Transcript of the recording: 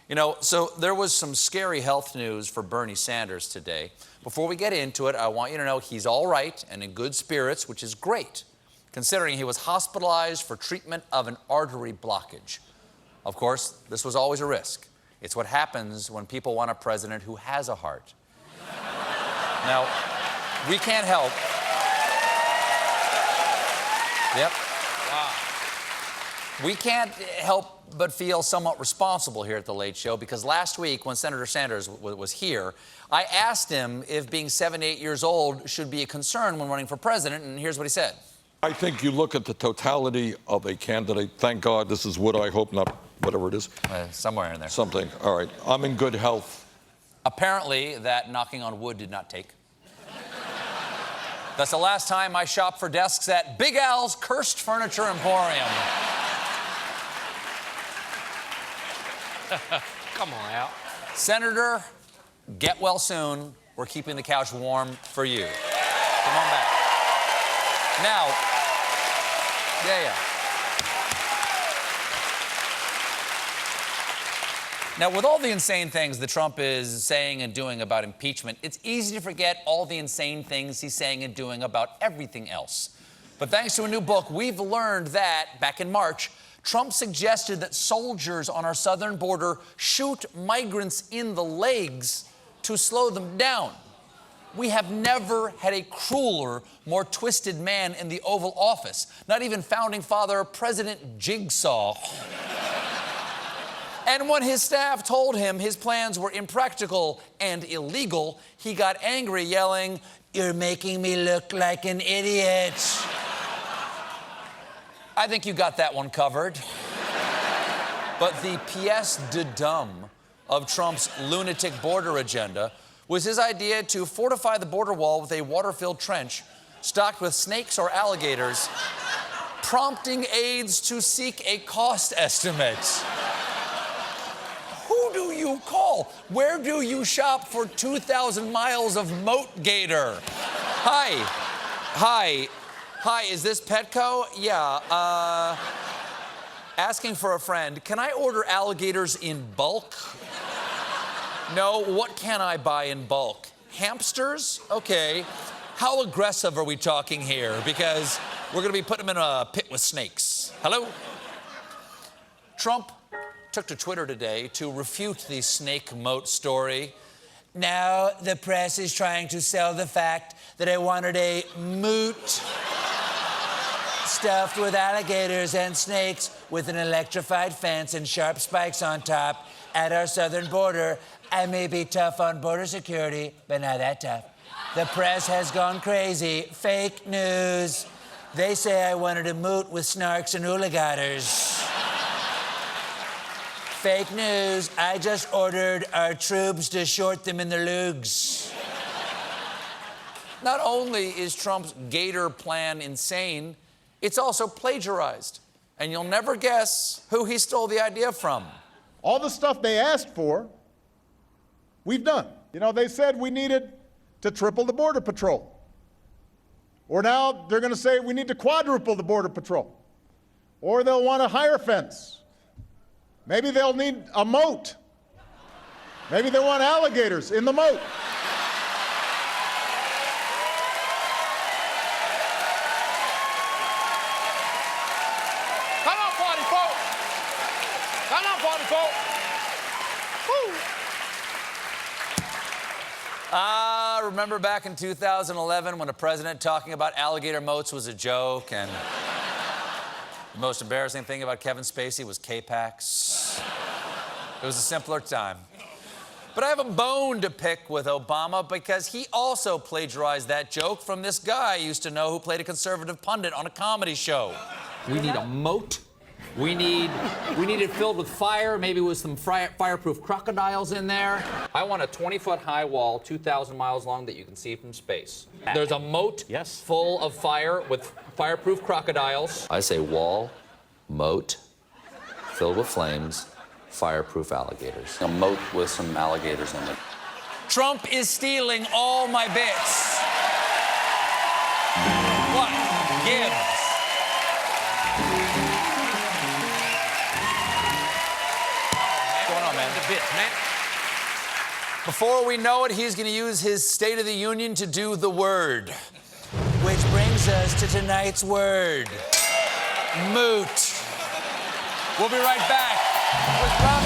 You know, so there was some scary health news for Bernie Sanders today. Before we get into it, I want you to know he's all right and in good spirits, which is great, considering he was hospitalized for treatment of an artery blockage. Of course, this was always a risk. It's what happens when people want a president who has a heart. Now, we can't help. Yep. Wow. We can't help but feel somewhat responsible here at The Late Show, because last week when Senator Sanders was here, I asked him if being 78 years old should be a concern when running for president, and here's what he said. I think you look at the totality of a candidate. Thank God this is wood, I hope, not whatever it is. Somewhere in there. Something. All right. I'm in good health. Apparently, that knocking on wood did not take. That's the last time I shopped for desks at Big Al's Cursed Furniture Emporium. Come on, Al. Senator, get well soon. We're keeping the couch warm for you. Come on back. Now, Now, with all the insane things that Trump is saying and doing about impeachment, it's easy to forget all the insane things he's saying and doing about everything else. But thanks to a new book, we've learned that, back in March, Trump suggested that soldiers on our southern border shoot migrants in the legs to slow them down. We have never had a crueler, more twisted man in the Oval Office. Not even founding father President Jigsaw. And when his staff told him his plans were impractical and illegal, he got angry, yelling, "You're making me look like an idiot." I think you got that one covered. But the pièce de dame of Trump's lunatic border agenda was his idea to fortify the border wall with a water-filled trench stocked with snakes or alligators, prompting aides to seek a cost estimate. Who do you call? Where do you shop for 2,000 miles of moat gator? Hi, is this Petco? Yeah, asking for a friend. Can I order alligators in bulk? No, what can I buy in bulk? Hamsters? Okay. How aggressive are we talking here? Because we're gonna be putting them in a pit with snakes. Hello? Trump took to Twitter today to refute the snake moat story. Now the press is trying to sell the fact that I wanted a moot stuffed with alligators and snakes with an electrified fence and sharp spikes on top at our southern border. I may be tough on border security, but not that tough. The press has gone crazy. Fake news. They say I wanted a moot with snarks and alligators. Fake news. I just ordered our troops to short them in their lugs. Not only is Trump's gator plan insane, it's also plagiarized. And you'll never guess who he stole the idea from. All the stuff they asked for, we've done. You know, they said we needed to triple the Border Patrol. Or now they're going to say we need to quadruple the Border Patrol. Or they'll want a higher fence. Maybe they'll need a moat. Maybe they want alligators in the moat. Come on, party folk. Come on, party folk. Woo. Remember back in 2011 when a president talking about alligator moats was a joke, and the most embarrassing thing about Kevin Spacey was K-Pax. It was a simpler time. But I have a bone to pick with Obama because he also plagiarized that joke from this guy I used to know who played a conservative pundit on a comedy show. We need a moat. We need it filled with fire, maybe with some fireproof crocodiles in there. I want a 20-foot high wall, 2,000 miles long, that you can see from space. There's a moat full of fire with fireproof crocodiles. I say wall, moat, filled with flames, fireproof alligators. A moat with some alligators in it. Trump is stealing all my bits. What gives? What's going on, man? the bit, man. Before we know it, he's going to use his State of the Union to do the word. Which brings us to tonight's word. Moot. We'll be right back with Rob.